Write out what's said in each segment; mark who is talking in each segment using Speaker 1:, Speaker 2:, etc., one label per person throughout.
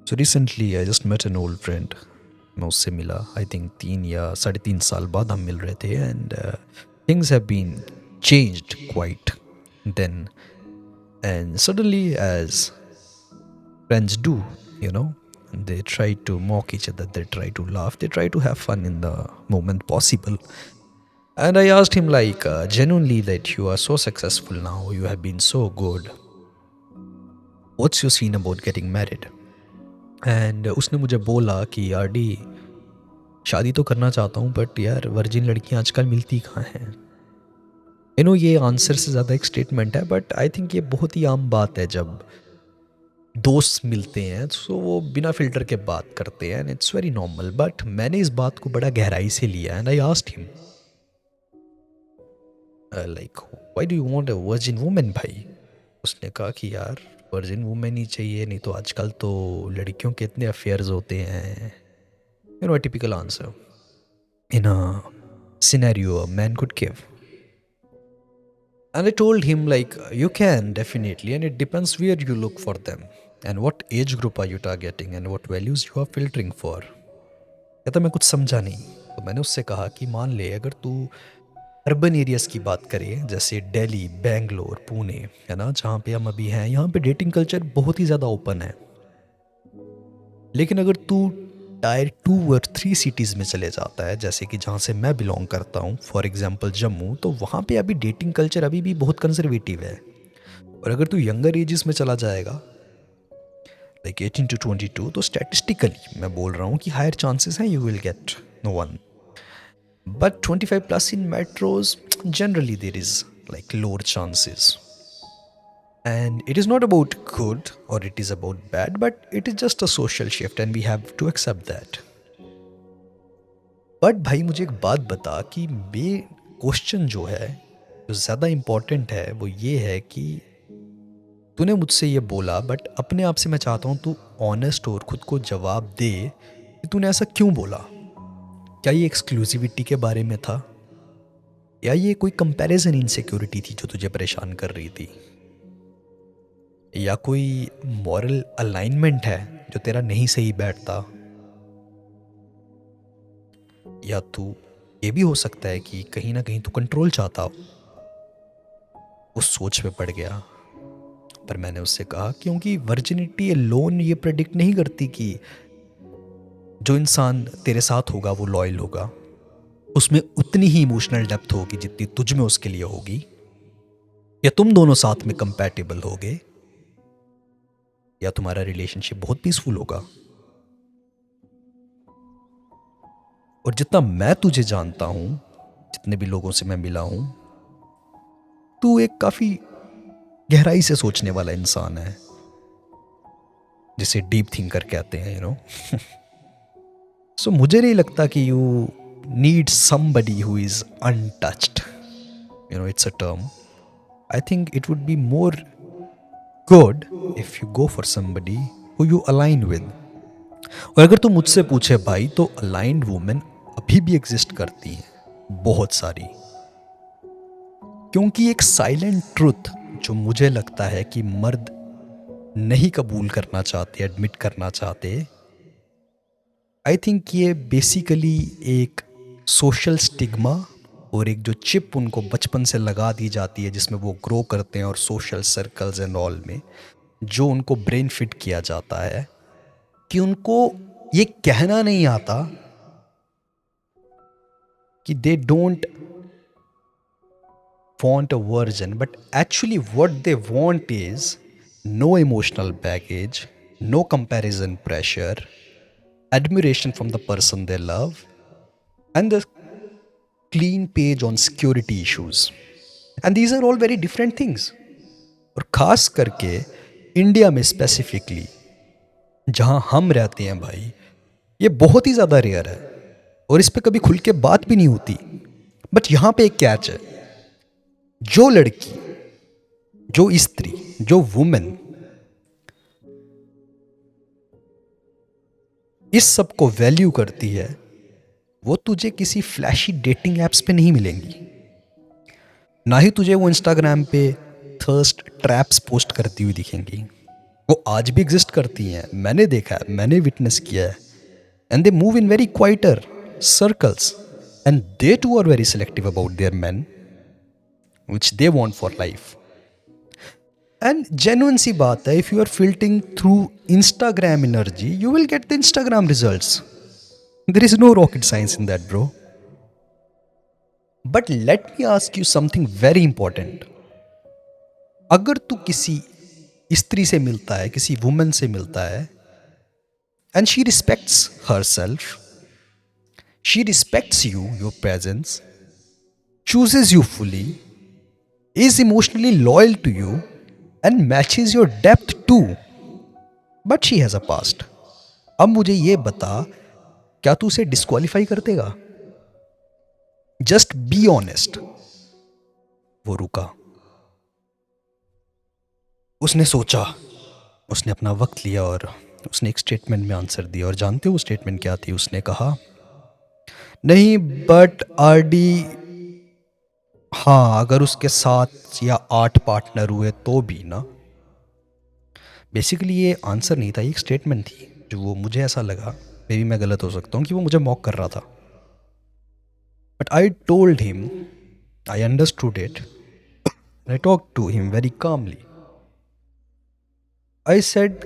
Speaker 1: So recently I just met an old friend. मैं उससे मिला आई थिंक 3 या 3.5 साल बाद हम मिल रहे थे and things have been changed quite then and suddenly as friends do, you know, they try to mock each other, they try to laugh, they try to have fun in the moment possible. And I asked him, like, genuinely, that you are so successful now, you have been so good. What's your scene about getting married? And उसने मुझे बोला कि यार D शादी तो करना चाहता हूँ बट यार वर्जिन लड़कियाँ आजकल मिलती कहाँ हैं। ये आंसर से ज़्यादा एक स्टेटमेंट है बट आई थिंक ये बहुत ही आम बात है जब दोस्त मिलते हैं तो वो बिना फ़िल्टर के बात करते हैं and it's very normal. But मैंने इस बात को बड़ा गहराई से लिया and I asked him like why do you want a virgin woman भाई। उसने कहा कि यार वर्जिन वुमेन ही चाहिए, नहीं तो आजकल तो लड़कियों के इतने अफेयर्स होते हैं। Typical answer in a scenario a man could give. And I told him, like, you can definitely, and it depends where you look for them, and what age group are you targeting, and what values you are filtering for. कहता मैं कुछ समझा नहीं। तो मैंने उससे कहा कि मान ले अगर तू अर्बन एरियाज की बात करें जैसे दिल्ली, बेंगलोर, पुणे, है ना, जहाँ पे हम अभी हैं, यहाँ पे डेटिंग कल्चर बहुत ही ज़्यादा ओपन है। लेकिन अगर तू टायर 2 और 3 सिटीज़ में चले जाता है जैसे कि जहाँ से मैं बिलोंग करता हूँ, फॉर एग्जांपल जम्मू, तो वहाँ पे अभी डेटिंग कल्चर अभी भी बहुत कंजर्वेटिव है। और अगर तू यंगर एजेस में चला जाएगा लाइक 18 to 22, तो स्टैटिस्टिकली मैं बोल रहा हूँ कि हायर चांसेस हैं you will get no one. But 25 plus in metros generally there is like lower chances. And it is not about good or it is about bad, but it is just a social shift and we have to accept that. But भाई मुझे एक बात बता कि मे question जो है जो ज़्यादा इम्पोर्टेंट है वो ये है कि तूने मुझसे ये बोला बट अपने आप से मैं चाहता हूँ तू ऑनेस्ट और खुद को जवाब दे कि तूने ऐसा क्यों बोला। क्या ये एक्सक्लूसिविटी के बारे में था या ये कोई कंपैरिजन इनसिक्योरिटी थी जो तुझे परेशान कर रही थी, या कोई मॉरल अलाइनमेंट है जो तेरा नहीं सही बैठता, या तू ये भी हो सकता है कि कहीं ना कहीं तू कंट्रोल चाहता हो। उस सोच में पड़ गया। पर मैंने उससे कहा क्योंकि वर्जिनिटी लोन ये प्रेडिक्ट नहीं करती कि जो इंसान तेरे साथ होगा वो लॉयल होगा, उसमें उतनी ही इमोशनल डेप्थ होगी जितनी तुझ में उसके लिए होगी, या तुम दोनों साथ में कंपैटिबल होगे, या तुम्हारा रिलेशनशिप बहुत पीसफुल होगा। और जितना मैं तुझे जानता हूं, जितने भी लोगों से मैं मिला हूं, तू एक काफी गहराई से सोचने वाला इंसान है, जिसे डीप थिंकर कहते हैं, सो मुझे नहीं लगता कि you need somebody who is untouched, it's a term. I think it would be more good if you go for somebody who you align with. और अगर तू मुझसे पूछे भाई तो अलाइंड वुमेन अभी भी एग्जिस्ट करती हैं बहुत सारी, क्योंकि एक साइलेंट ट्रुथ जो मुझे लगता है कि मर्द नहीं कबूल करना चाहते, एडमिट करना चाहते, आई थिंक ये बेसिकली एक सोशल स्टिग्मा और एक जो चिप उनको बचपन से लगा दी जाती है जिसमें वो ग्रो करते हैं और सोशल सर्कल्स एंड ऑल में जो उनको ब्रेन फिट किया जाता है कि उनको ये कहना नहीं आता कि they don't want a virgin, but actually what they want is no emotional baggage, no comparison pressure, admiration from the person they love, and the clean page on security issues. And these are all very different things. और खास करके India में specifically जहाँ हम रहते हैं भाई, ये बहुत ही ज़्यादा रेयर है और इस पे कभी खुल के बात भी नहीं होती। बट यहाँ पे एक कैच है, जो लड़की, जो स्त्री, जो वुमेन इस सब को वैल्यू करती है वो तुझे किसी फ्लैशी डेटिंग एप्स पे नहीं मिलेंगी, ना ही तुझे वो इंस्टाग्राम पे थर्स्ट ट्रैप्स पोस्ट करती हुई दिखेंगी। वो आज भी एग्जिस्ट करती हैं, मैंने देखा है, मैंने विटनेस किया है। And they move in very quieter circles, and they too are very selective about their man which they want for life. And genuine सी बात है, if you are filtering through Instagram energy, you will get the Instagram results. There is no rocket science in that, bro. But let me ask you something very important. अगर तू किसी स्त्री से मिलता है, किसी वुमन से मिलता है, and she respects herself, she respects you, your presence, chooses you fully, is emotionally loyal to you, and matches your depth too, but she has a past. अब मुझे ये बता, क्या तू उसे डिस्क्वालीफाई कर देगा? Just be honest. वो रुका, उसने सोचा, उसने अपना वक्त लिया और उसने एक स्टेटमेंट में आंसर दिया। और जानते हो वो स्टेटमेंट क्या थी? उसने कहा, नहीं बट आरडी, हाँ अगर उसके 7 या 8 पार्टनर हुए तो भी ना। बेसिकली ये आंसर नहीं था, ये एक स्टेटमेंट थी जो वो, मुझे ऐसा लगा, मे भी मैं गलत हो सकता हूँ, कि वो मुझे मॉक कर रहा था। But I told him, I understood it, I talk to him very calmly. I said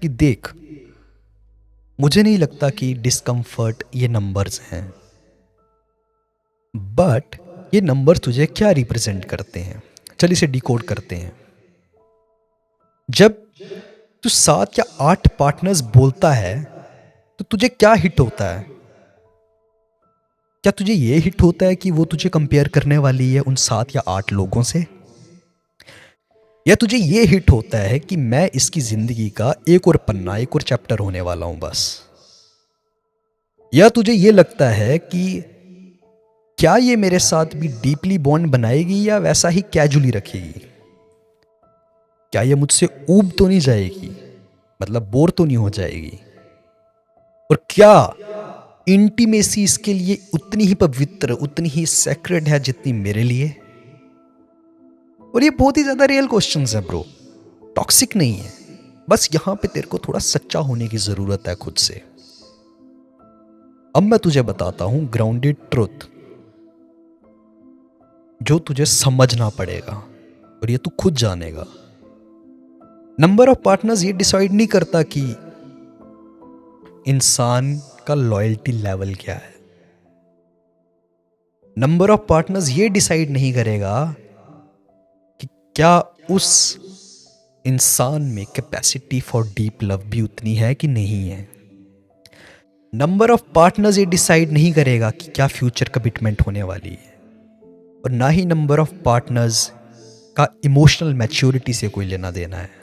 Speaker 1: कि देख, मुझे नहीं लगता कि डिस्कम्फर्ट ये नंबर्स हैं, बट ये नंबर्स तुझे क्या रिप्रेजेंट करते हैं? चल इसे डिकोड करते हैं। जब तू 7 या 8 पार्टनर्स बोलता है तो तुझे क्या हिट होता है? क्या तुझे ये हिट होता है कि वो तुझे कंपेयर करने वाली है उन 7 या 8 लोगों से? या तुझे ये हिट होता है कि मैं इसकी जिंदगी का एक और पन्ना, एक और चैप्टर होने वाला हूं बस? या तुझे ये लगता है कि क्या ये मेरे साथ भी डीपली बॉन्ड बनाएगी या वैसा ही कैजुअली रखेगी? क्या ये मुझसे ऊब तो नहीं जाएगी, मतलब बोर तो नहीं हो जाएगी? और क्या इंटीमेसी इसके लिए उतनी ही पवित्र, उतनी ही सेक्रेड है जितनी मेरे लिए? और ये बहुत ही ज्यादा रियल क्वेश्चंस है ब्रो, टॉक्सिक नहीं है। बस यहां पे तेरे को थोड़ा सच्चा होने की जरूरत है खुद से। अब मैं तुझे बताता हूं ग्राउंडेड ट्रुथ, जो तुझे समझना पड़ेगा और ये तू खुद जानेगा। नंबर ऑफ पार्टनर्स ये डिसाइड नहीं करता कि इंसान का लॉयल्टी लेवल क्या है। नंबर ऑफ पार्टनर्स ये डिसाइड नहीं करेगा कि क्या उस इंसान में कैपेसिटी फॉर डीप लव भी उतनी है कि नहीं है। नंबर ऑफ पार्टनर्स ये डिसाइड नहीं करेगा कि क्या फ्यूचर कमिटमेंट होने वाली है। और ना ही नंबर ऑफ पार्टनर्स का इमोशनल मैच्योरिटी से कोई लेना देना है।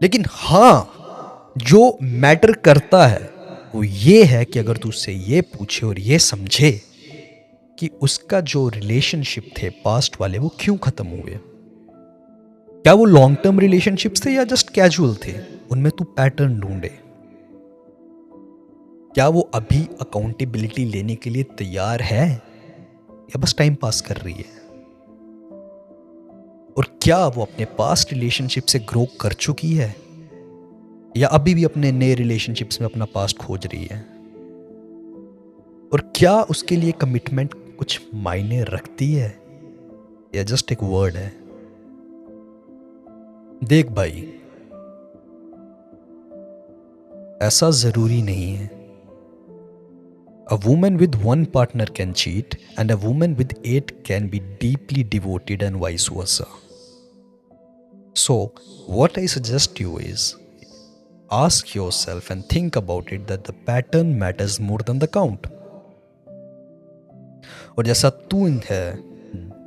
Speaker 1: लेकिन हाँ, जो मैटर करता है वो ये है कि अगर तू उससे ये पूछे और ये समझे कि उसका जो रिलेशनशिप थे पास्ट वाले, वो क्यों खत्म हुए। क्या वो लॉन्ग टर्म रिलेशनशिप्स थे या जस्ट कैजुअल थे? उनमें तू पैटर्न ढूंढे। क्या वो अभी अकाउंटेबिलिटी लेने के लिए तैयार है या बस टाइम पास कर रही है? और क्या वो अपने पास्ट रिलेशनशिप से ग्रो कर चुकी है या अभी भी अपने नए रिलेशनशिप्स में अपना पास्ट खोज रही है? और क्या उसके लिए कमिटमेंट कुछ मायने रखती है या जस्ट एक वर्ड है? देख भाई, ऐसा जरूरी नहीं है। A woman with one partner can cheat and a woman with 8 can be deeply devoted and vice versa. So, what I suggest you is ask yourself and think about it that the pattern matters more than the count. और जैसा तू है,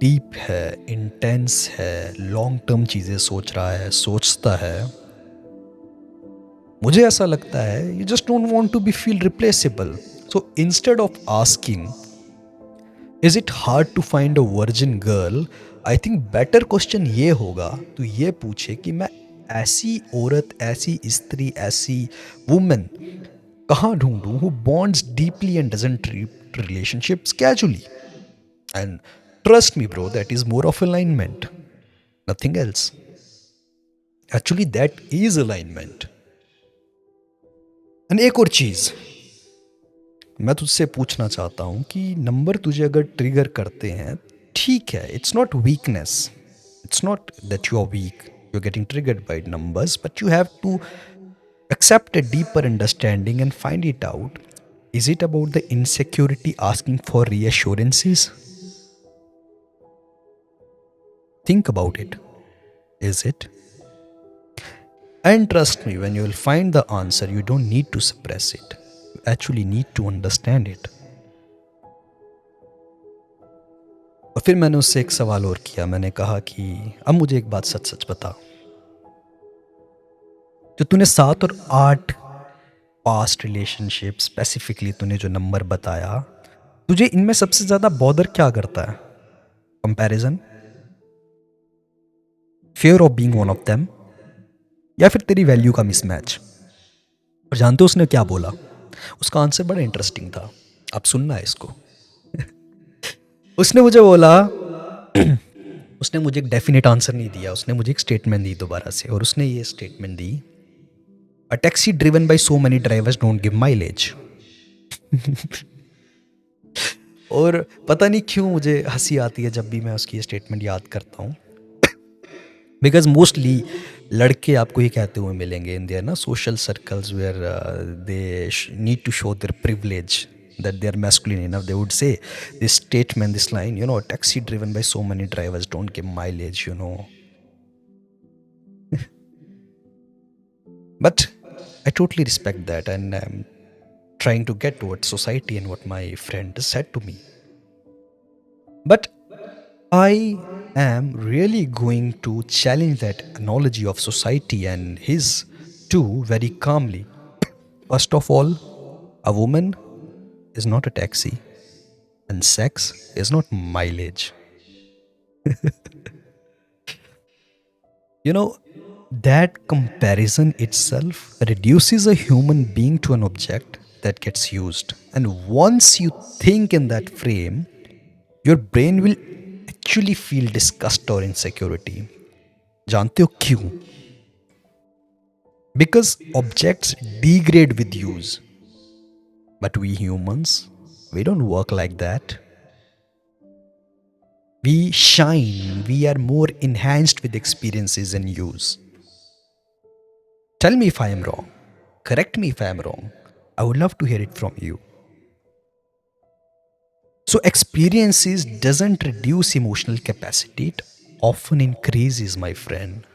Speaker 1: deep है, intense है, long term चीज़ें सोच रहा है, सोचता है, मुझे ऐसा लगता है you just don't want to be feel replaceable. So instead of asking, is it hard to find a virgin girl? I think better question ये होगा, तो ये पूछे कि मैं ऐसी औरत, ऐसी स्त्री, ऐसी वुमेन कहाँ ढूंढूं who bonds deeply and doesn't treat relationships casually. And trust me bro, that is more of alignment, nothing else. Actually that is alignment. And एक और चीज मैं तुझसे पूछना चाहता हूं कि नंबर तुझे अगर ट्रिगर करते हैं, ठीक है, it's not weakness, it's not that you are weak, you are getting triggered by numbers, but you have to accept a deeper understanding and find it out. Is it about the insecurity asking for reassurances? Think about it. Is it? And trust me, when you will find the answer, you don't need to suppress it. You actually need to understand it. और फिर मैंने उससे एक सवाल और किया। मैंने कहा कि अब मुझे एक बात सच सच बता, जो तूने 7 और 8 पास्ट रिलेशनशिप, स्पेसिफिकली तूने जो नंबर बताया, तुझे इनमें सबसे ज्यादा बॉदर क्या करता है? Comparison, fear of being one of them, या फिर तेरी वैल्यू का मिसमैच? और जानते हो उसने क्या बोला? उसका आंसर बड़ा इंटरेस्टिंग था, आप सुनना है इसको। उसने मुझे बोला, उसने मुझे एक डेफिनेट आंसर नहीं दिया, उसने मुझे एक स्टेटमेंट दी दोबारा से, और उसने ये statement the, a taxi driven by so many drivers don't give mileage. और पता नहीं क्यों मुझे हंसी आती है जब भी मैं उसकी ये स्टेटमेंट याद करता हूँ, बिकॉज मोस्टली लड़के आपको ये कहते हुए मिलेंगे इन देयर ना social circles where they need to show their privilege that they are masculine enough. They would say this statement, this line, taxi driven by so many drivers don't give mileage. But I totally respect that, and I'm trying to get what society and what my friend said to me. But I am really going to challenge that analogy of society and his too very calmly. First of all, a woman is not a taxi, and sex is not mileage. You know, that comparison itself reduces a human being to an object that gets used. And once you think in that frame, your brain will actually feel disgust or insecurity. जानते हो क्यों? Because objects degrade with use. But we humans, we don't work like that. We shine, we are more enhanced with experiences and use. Tell me if I am wrong. Correct me if I am wrong. I would love to hear it from you. So experiences doesn't reduce emotional capacity, it often increases, my friend.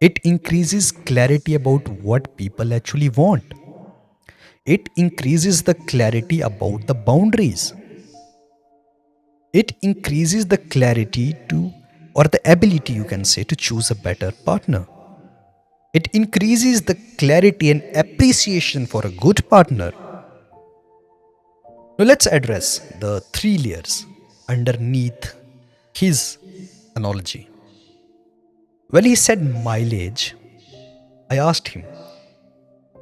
Speaker 1: It increases clarity about what people actually want. It increases the clarity about the boundaries. It increases the clarity to, or the ability, you can say, to choose a better partner. It increases the clarity and appreciation for a good partner. Now let's address the 3 layers underneath his analogy. When he said mileage, I asked him,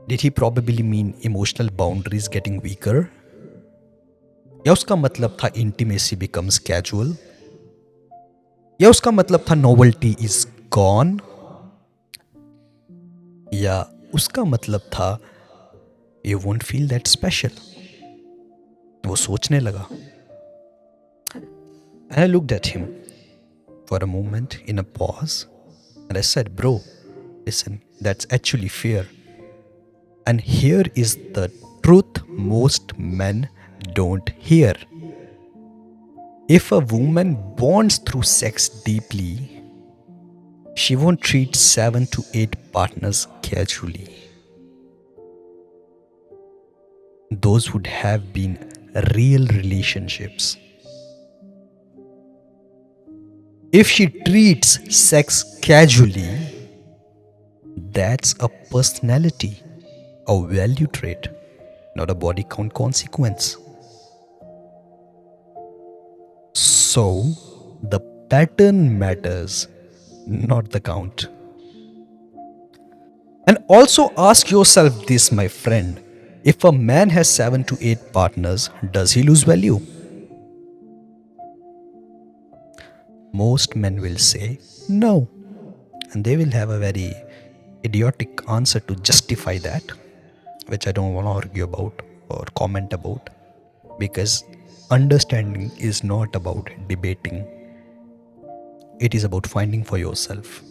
Speaker 1: did he probably mean emotional boundaries getting weaker? या उसका मतलब था intimacy becomes casual? या उसका मतलब था novelty is gone? या उसका मतलब था you won't feel that special? वो सोचने लगा. And I looked at him for a moment in a pause, and I said, bro, listen, that's actually fear. And here is the truth most men don't hear. If a woman bonds through sex deeply, she won't treat 7 to 8 partners casually. Those would have been real relationships. If she treats sex casually, that's a personality, a value trait, not a body count consequence. So, the pattern matters, not the count. And also ask yourself this, my friend. If a man has 7 to 8 partners, does he lose value? Most men will say no, and they will have a very idiotic answer to justify that, which I don't want to argue about or comment about, because understanding is not about debating, it is about finding for yourself.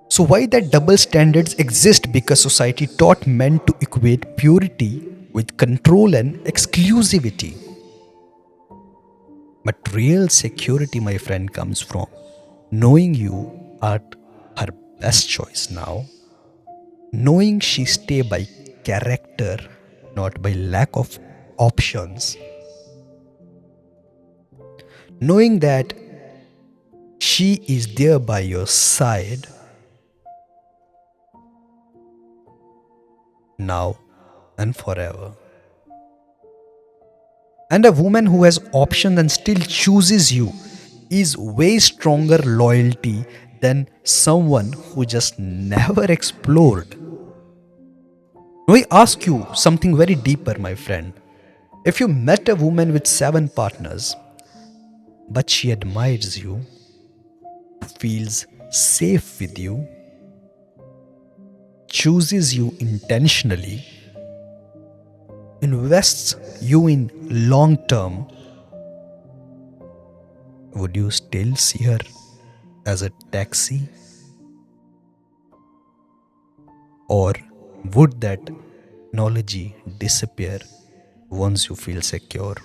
Speaker 1: So, why that double standards exist? Because society taught men to equate purity with control and exclusivity. But real security, my friend, comes from knowing you are her best choice now, knowing she stay by character, not by lack of options, knowing that she is there by your side now and forever. And a woman who has options and still chooses you is way stronger loyalty than someone who just never explored. Now I ask you something very deeper, my friend. If you met a woman with 7 partners, but she admires you, feels safe with you, chooses you intentionally, invests you in long term, would you still see her as a taxi? Or would that knowledge disappear once you feel secure?